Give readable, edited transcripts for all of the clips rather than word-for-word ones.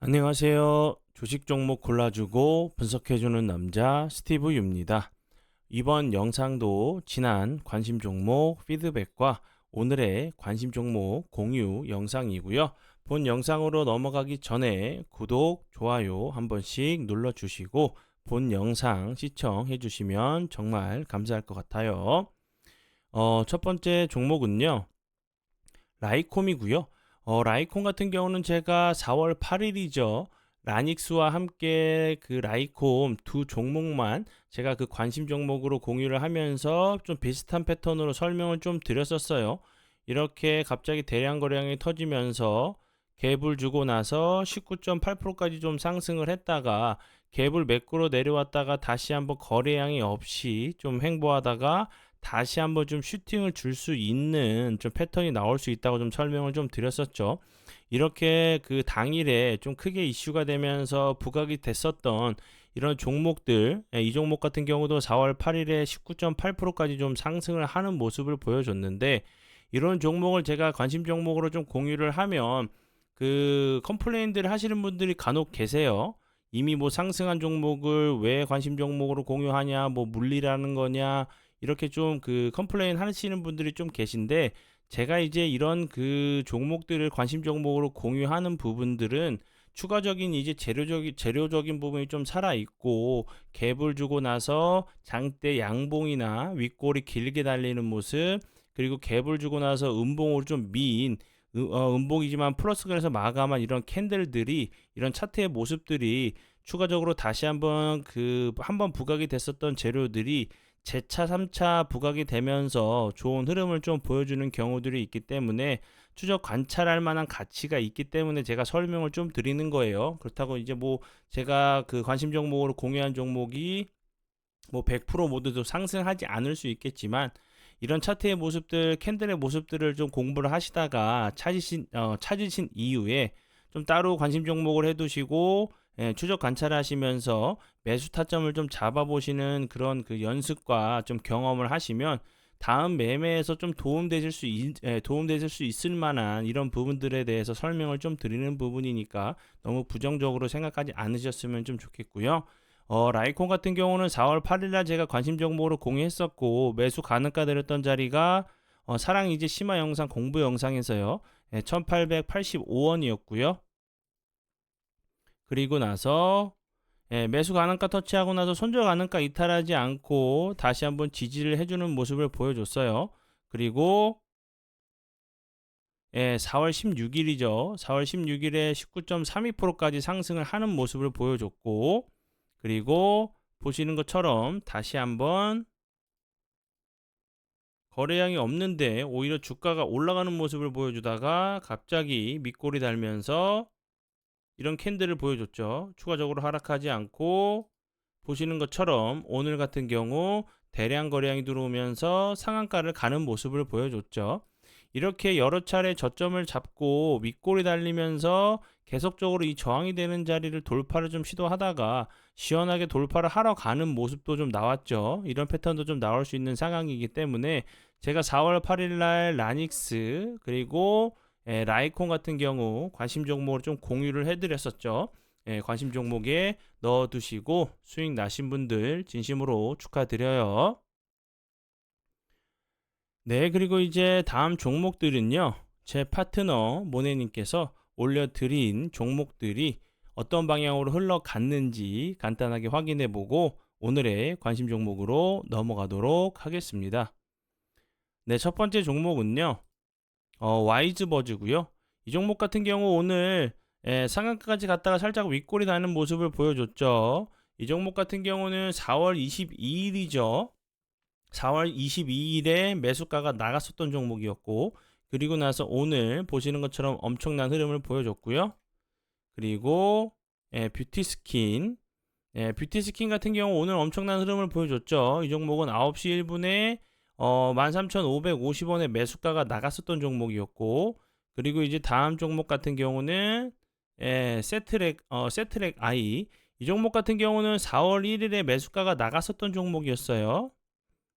안녕하세요. 주식 종목 골라주고 분석해주는 남자 스티브 유입니다. 이번 영상도 지난 관심 종목 피드백과 오늘의 관심 종목 공유 영상이고요. 본 영상으로 넘어가기 전에 구독, 좋아요 한 번씩 눌러주시고 본 영상 시청해 주시면 정말 감사할 것 같아요. 첫 번째 종목은요. 라이콤이고요. 라이콤 같은 경우는 제가 4월 8일이죠. 라닉스와 함께 그 라이콤 두 종목만 제가 그 관심 종목으로 공유를 하면서 좀 비슷한 패턴으로 설명을 좀 드렸었어요. 이렇게 갑자기 대량 거래량이 터지면서 갭을 주고 나서 19.8%까지 좀 상승을 했다가 갭을 매꾸로 내려왔다가 다시 한번 거래량이 없이 좀 횡보하다가 다시 한번 좀 슈팅을 줄 수 있는 좀 패턴이 나올 수 있다고 좀 설명을 좀 드렸었죠. 이렇게 그 당일에 좀 크게 이슈가 되면서 부각이 됐었던 이런 종목들, 이 종목 같은 경우도 4월 8일에 19.8%까지 좀 상승을 하는 모습을 보여줬는데, 이런 종목을 제가 관심 종목으로 좀 공유를 하면 그 컴플레인들 하시는 분들이 간혹 계세요. 이미 뭐 상승한 종목을 왜 관심 종목으로 공유하냐, 뭐 물리라는 거냐, 이렇게 좀 그 컴플레인 하시는 분들이 좀 계신데, 제가 이제 이런 그 종목들을 관심 종목으로 공유하는 부분들은 추가적인 이제 재료적인 부분이 좀 살아 있고, 갭을 주고 나서 장대 양봉이나 윗골이 길게 달리는 모습, 그리고 갭을 주고 나서 음봉으로 좀 미인 음봉이지만 플러스 그래서 마감한 이런 캔들들이, 이런 차트의 모습들이 추가적으로 다시 한번 그 한번 부각이 됐었던 재료들이 재차 3차 부각이 되면서 좋은 흐름을 좀 보여주는 경우들이 있기 때문에 추적 관찰할 만한 가치가 있기 때문에 제가 설명을 좀 드리는 거예요. 그렇다고 이제 뭐 제가 그 관심 종목으로 공유한 종목이 뭐 100% 모두 상승하지 않을 수 있겠지만, 이런 차트의 모습들, 캔들의 모습들을 좀 공부를 하시다가 찾으신 이후에 좀 따로 관심 종목을 해두시고, 추적 관찰하시면서 매수 타점을 좀 잡아보시는 그런 그 연습과 좀 경험을 하시면 다음 매매에서 좀 도움되실 수 있을 만한 이런 부분들에 대해서 설명을 좀 드리는 부분이니까 너무 부정적으로 생각하지 않으셨으면 좀 좋겠고요. 라이콘 같은 경우는 4월 8일날 제가 관심 정보로 공유했었고, 매수 가능가 드렸던 자리가 사랑 이제 심화 영상 공부 영상에서요. 1885원이었고요. 그리고 나서 매수 가능가 터치하고 나서 손절 가능가 이탈하지 않고 다시 한번 지지를 해주는 모습을 보여줬어요. 그리고 4월 16일이죠. 4월 16일에 19.32%까지 상승을 하는 모습을 보여줬고, 그리고 보시는 것처럼 다시 한번 거래량이 없는데 오히려 주가가 올라가는 모습을 보여주다가 갑자기 밑골이 달면서 이런 캔들을 보여줬죠. 추가적으로 하락하지 않고, 보시는 것처럼 오늘 같은 경우 대량 거래량이 들어오면서 상한가를 가는 모습을 보여줬죠. 이렇게 여러 차례 저점을 잡고 윗골이 달리면서 계속적으로 이 저항이 되는 자리를 돌파를 좀 시도하다가 시원하게 돌파를 하러 가는 모습도 좀 나왔죠. 이런 패턴도 좀 나올 수 있는 상황이기 때문에 제가 4월 8일 날 라닉스 그리고 라이콘 같은 경우 관심 종목으로 좀 공유를 해드렸었죠. 관심 종목에 넣어두시고 수익 나신 분들 진심으로 축하드려요. 네, 그리고 이제 다음 종목들은요. 제 파트너 모네님께서 올려드린 종목들이 어떤 방향으로 흘러갔는지 간단하게 확인해 보고 오늘의 관심 종목으로 넘어가도록 하겠습니다. 네, 첫 번째 종목은요. 와이즈버즈고요. 이 종목 같은 경우 오늘 상한가까지 갔다가 살짝 윗골이 나는 모습을 보여줬죠. 이 종목 같은 경우는 4월 22일이죠. 4월 22일에 매수가가 나갔었던 종목이었고, 그리고 나서 오늘 보시는 것처럼 엄청난 흐름을 보여줬고요. 그리고 뷰티스킨 같은 경우 오늘 엄청난 흐름을 보여줬죠. 이 종목은 9시 1분에 13,550원에 매수가가 나갔었던 종목이었고, 그리고 이제 다음 종목 같은 경우는 세트렉 아이, 이 종목 같은 경우는 4월 1일에 매수가가 나갔었던 종목이었어요.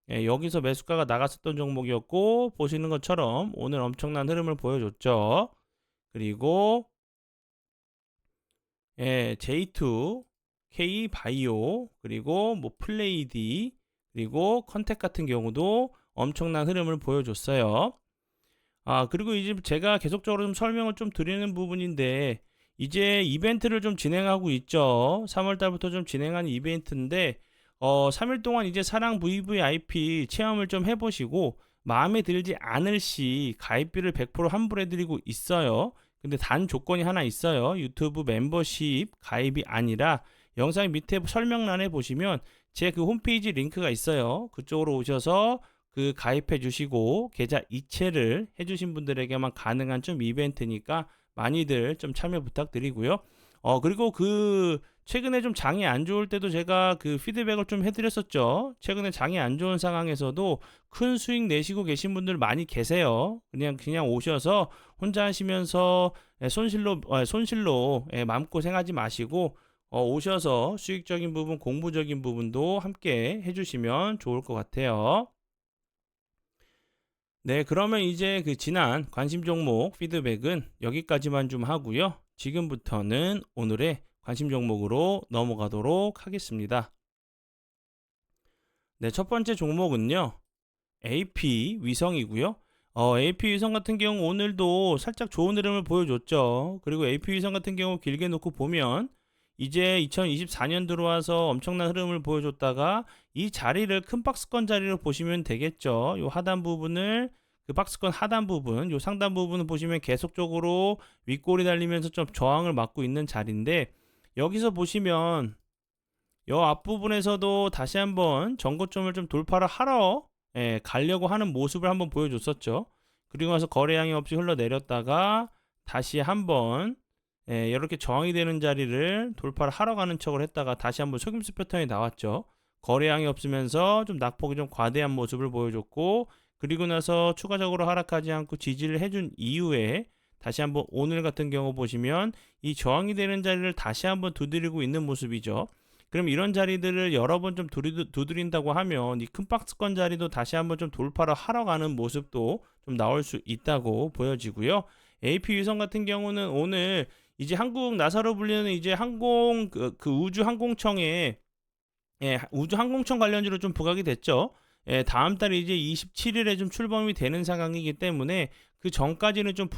여기서 매수가가 나갔었던 종목이었고, 보시는 것처럼 오늘 엄청난 흐름을 보여줬죠. 그리고 J2, K바이오, 그리고 뭐 플레이디, 그리고 컨택 같은 경우도 엄청난 흐름을 보여줬어요. 그리고 이제 제가 계속적으로 좀 설명을 좀 드리는 부분인데, 이제 이벤트를 좀 진행하고 있죠. 3월 달부터 좀 진행하는 이벤트인데, 3일 동안 이제 사랑 VVIP 체험을 좀 해보시고, 마음에 들지 않을 시 가입비를 100% 환불해드리고 있어요. 근데 단 조건이 하나 있어요. 유튜브 멤버십 가입이 아니라, 영상 밑에 설명란에 보시면 제 그 홈페이지 링크가 있어요. 그쪽으로 오셔서 그 가입해 주시고 계좌 이체를 해주신 분들에게만 가능한 좀 이벤트니까 많이들 좀 참여 부탁드리고요. 그리고 그 최근에 좀 장이 안 좋을 때도 제가 그 피드백을 좀 해드렸었죠. 최근에 장이 안 좋은 상황에서도 큰 수익 내시고 계신 분들 많이 계세요. 그냥 오셔서 혼자 하시면서 손실로 마음고생하지 마시고 오셔서 수익적인 부분, 공부적인 부분도 함께 해주시면 좋을 것 같아요. 네, 그러면 이제 그 지난 관심 종목 피드백은 여기까지만 좀 하고요. 지금부터는 오늘의 관심 종목으로 넘어가도록 하겠습니다. 네, 첫 번째 종목은요. AP 위성이고요. AP 위성 같은 경우 오늘도 살짝 좋은 흐름을 보여줬죠. 그리고 AP 위성 같은 경우 길게 놓고 보면 이제 2024년 들어와서 엄청난 흐름을 보여줬다가 이 자리를 큰 박스권 자리로 보시면 되겠죠. 요 하단 부분을 그 박스권 하단 부분, 요 상단 부분을 보시면 계속적으로 윗골이 달리면서 좀 저항을 맞고 있는 자리인데 여기서 보시면 요 앞부분에서도 다시 한번 전고점을 좀 돌파를 하러 가려고 하는 모습을 한번 보여줬었죠. 그리고 나서 거래량이 없이 흘러내렸다가 다시 한번 이렇게 저항이 되는 자리를 돌파를 하러 가는 척을 했다가 다시 한번 속임수 패턴이 나왔죠. 거래량이 없으면서 좀 낙폭이 좀 과대한 모습을 보여줬고 그리고 나서 추가적으로 하락하지 않고 지지를 해준 이후에 다시 한번 오늘 같은 경우 보시면 이 저항이 되는 자리를 다시 한번 두드리고 있는 모습이죠. 그럼 이런 자리들을 여러 번 좀 두드린다고 하면 이 큰 박스권 자리도 다시 한번 좀 돌파를 하러 가는 모습도 좀 나올 수 있다고 보여지고요. AP 위성 같은 경우는 오늘 이제 한국 나사로 불리는 이제 그 우주 항공청에 우주 항공청 관련주로 좀 부각이 됐죠. 다음 달 이제 27일에 좀 출범이 되는 상황이기 때문에 그 전까지는 좀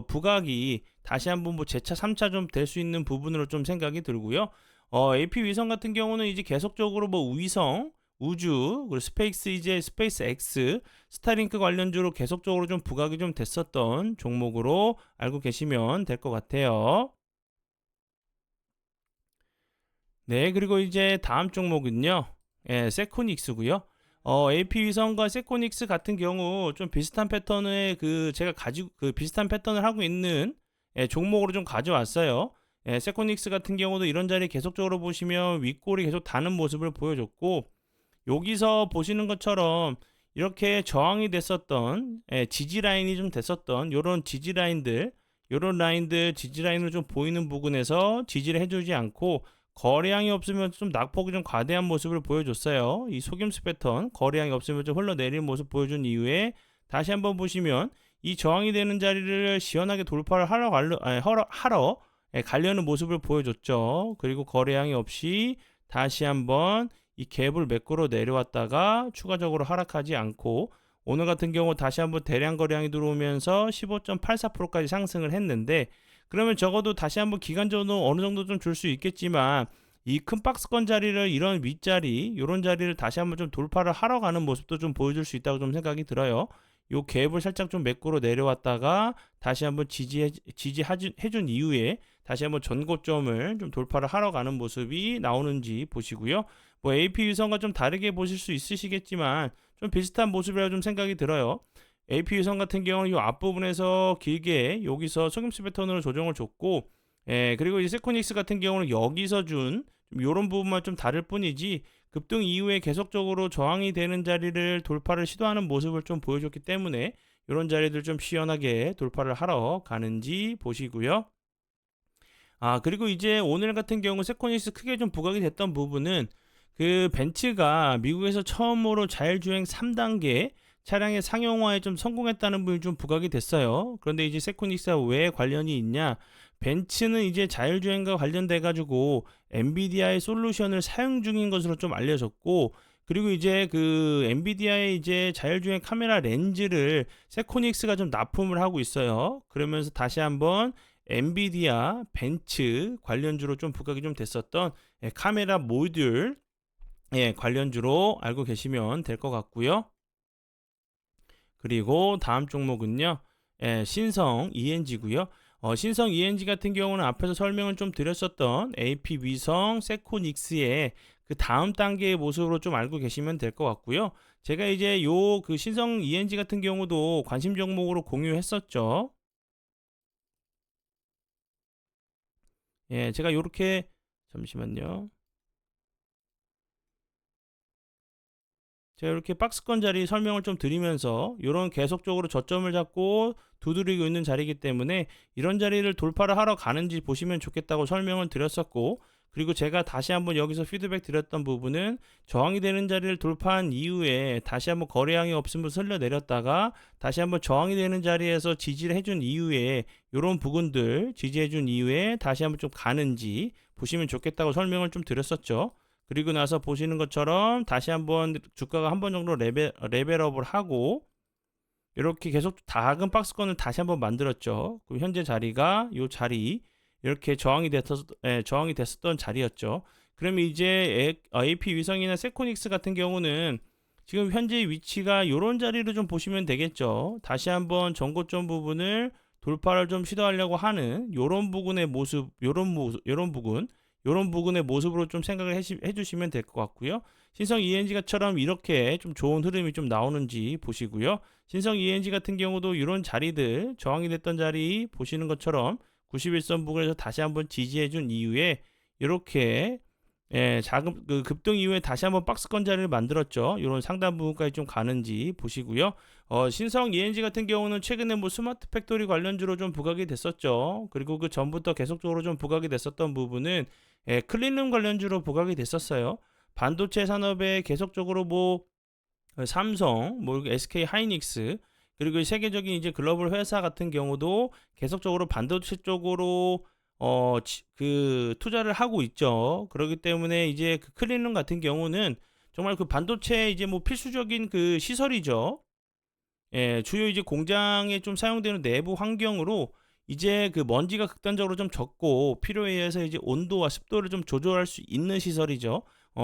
부각이 다시 한번 뭐 재차 3차 좀 될 수 있는 부분으로 좀 생각이 들고요. AP 위성 같은 경우는 이제 계속적으로 뭐 위성, 우주, 그리고 스페이스 X, 스타링크 관련주로 계속적으로 좀 부각이 좀 됐었던 종목으로 알고 계시면 될 것 같아요. 네, 그리고 이제 다음 종목은요. 세코닉스고요. AP 위성과 세코닉스 같은 경우 좀 비슷한 패턴의 제가 가지고 그 비슷한 패턴을 하고 있는 종목으로 좀 가져왔어요. 세코닉스 같은 경우도 이런 자리 계속적으로 보시면 윗골이 계속 다는 모습을 보여줬고 여기서 보시는 것처럼 이렇게 저항이 됐었던 지지 라인이 좀 됐었던 요런 지지 라인들 요런 라인들 지지 라인으로 좀 보이는 부분에서 지지를 해주지 않고 거래량이 없으면 좀 낙폭이 좀 과대한 모습을 보여줬어요. 이 속임수 패턴 거래량이 없으면 좀 흘러내리는 모습 보여준 이후에 다시 한번 보시면 이 저항이 되는 자리를 시원하게 돌파를 하러 가려는 모습을 보여줬죠. 그리고 거래량이 없이 다시 한번 이 갭을 매꾸러 내려왔다가 추가적으로 하락하지 않고 오늘 같은 경우 다시 한번 대량 거래량이 들어오면서 15.84%까지 상승을 했는데 그러면 적어도 다시 한번 기간적으로 어느 정도 좀 줄 수 있겠지만 이 큰 박스권 자리를 이런 윗자리 이런 자리를 다시 한번 좀 돌파를 하러 가는 모습도 좀 보여줄 수 있다고 좀 생각이 들어요. 요 갭을 살짝 좀 매꾸러 내려왔다가 다시 한번 지지해준 이후에 다시 한번 전고점을 좀 돌파를 하러 가는 모습이 나오는지 보시고요. 뭐 AP 위성과 좀 다르게 보실 수 있으시겠지만 좀 비슷한 모습이라고 좀 생각이 들어요. AP 위성 같은 경우는 이 앞부분에서 길게 여기서 속임수 패턴으로 조정을 줬고 그리고 이제 세코닉스 같은 경우는 여기서 준 이런 부분만 좀 다를 뿐이지 급등 이후에 계속적으로 저항이 되는 자리를 돌파를 시도하는 모습을 좀 보여줬기 때문에 이런 자리들 좀 시원하게 돌파를 하러 가는지 보시고요. 그리고 이제 오늘 같은 경우 세코닉스 크게 좀 부각이 됐던 부분은 그 벤츠가 미국에서 처음으로 자율주행 3단계 차량의 상용화에 좀 성공했다는 부분이 좀 부각이 됐어요. 그런데 이제 세코닉스와 왜 관련이 있냐? 벤츠는 이제 자율주행과 관련돼 가지고 엔비디아의 솔루션을 사용 중인 것으로 좀 알려졌고, 그리고 이제 그 엔비디아의 이제 자율주행 카메라 렌즈를 세코닉스가 좀 납품을 하고 있어요. 그러면서 다시 한번 엔비디아 벤츠 관련주로 좀 부각이 좀 됐었던 카메라 모듈 관련주로 알고 계시면 될 것 같고요. 그리고 다음 종목은요, 신성 ENG고요. 신성 ENG 같은 경우는 앞에서 설명을 좀 드렸었던 AP 위성 세코닉스의 그 다음 단계의 모습으로 좀 알고 계시면 될 것 같고요. 제가 이제 요 그 신성 ENG 같은 경우도 관심 종목으로 공유했었죠. 제가 요렇게, 잠시만요. 제가 이렇게 박스권 자리 설명을 좀 드리면서 이런 계속적으로 저점을 잡고 두드리고 있는 자리이기 때문에 이런 자리를 돌파를 하러 가는지 보시면 좋겠다고 설명을 드렸었고, 그리고 제가 다시 한번 여기서 피드백 드렸던 부분은 저항이 되는 자리를 돌파한 이후에 다시 한번 거래량이 없으면 흘러 내렸다가 다시 한번 저항이 되는 자리에서 지지를 해준 이후에 이런 부분들 지지해준 이후에 다시 한번 좀 가는지 보시면 좋겠다고 설명을 좀 드렸었죠. 그리고 나서 보시는 것처럼 다시 한번 주가가 한 번 정도 레벨업을 하고 이렇게 계속 작은 박스권을 다시 한번 만들었죠. 그리고 현재 자리가 이 자리, 이렇게 저항이 됐었던 자리였죠. 그러면 이제 AP 위성이나 세코닉스 같은 경우는 지금 현재 위치가 이런 자리를 좀 보시면 되겠죠. 다시 한번 전고점 부분을 돌파를 좀 시도하려고 하는 이런 부분의 모습, 이런 부분의 모습으로 좀 생각을 해주시면 될 것 같고요. 신성 ENG가처럼 이렇게 좀 좋은 흐름이 좀 나오는지 보시고요. 신성 ENG 같은 경우도 이런 자리들, 저항이 됐던 자리 보시는 것처럼 91선 부근에서 다시 한번 지지해준 이후에 이렇게 작은 그 급등 이후에 다시 한번 박스권 자리를 만들었죠. 이런 상단 부분까지 좀 가는지 보시고요. 신성 ENG 같은 경우는 최근에 뭐 스마트 팩토리 관련주로 좀 부각이 됐었죠. 그리고 그 전부터 계속적으로 좀 부각이 됐었던 부분은 클린룸 관련주로 부각이 됐었어요. 반도체 산업에 계속적으로 뭐 삼성, 뭐 SK 하이닉스, 그리고 세계적인 이제 글로벌 회사 같은 경우도 계속적으로 반도체 쪽으로 그 투자를 하고 있죠. 그렇기 때문에 이제 그 클린룸 같은 경우는 정말 그 반도체 이제 뭐 필수적인 그 시설이죠. 주요 이제 공장에 좀 사용되는 내부 환경으로 이제 그 먼지가 극단적으로 좀 적고 필요에 의해서 이제 온도와 습도를 좀 조절할 수 있는 시설이죠.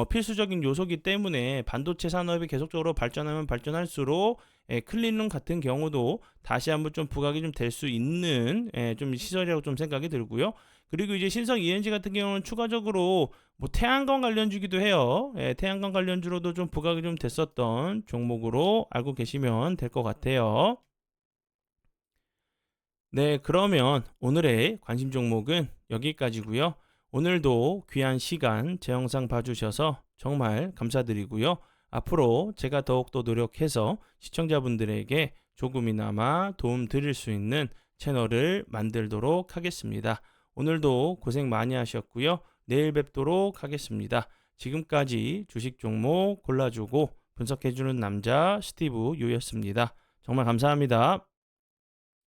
필수적인 요소기 때문에 반도체 산업이 계속적으로 발전하면 발전할수록 클린룸 같은 경우도 다시 한번 좀 부각이 좀 될 수 있는 좀 시설이라고 좀 생각이 들고요. 그리고 이제 신성 ENG 같은 경우는 추가적으로 뭐 태양광 관련주기도 해요. 태양광 관련주로도 좀 부각이 좀 됐었던 종목으로 알고 계시면 될 것 같아요. 네, 그러면 오늘의 관심 종목은 여기까지고요. 오늘도 귀한 시간 제 영상 봐주셔서 정말 감사드리고요. 앞으로 제가 더욱더 노력해서 시청자분들에게 조금이나마 도움 드릴 수 있는 채널을 만들도록 하겠습니다. 오늘도 고생 많이 하셨고요. 내일 뵙도록 하겠습니다. 지금까지 주식 종목 골라주고 분석해주는 남자 스티브 유였습니다. 정말 감사합니다.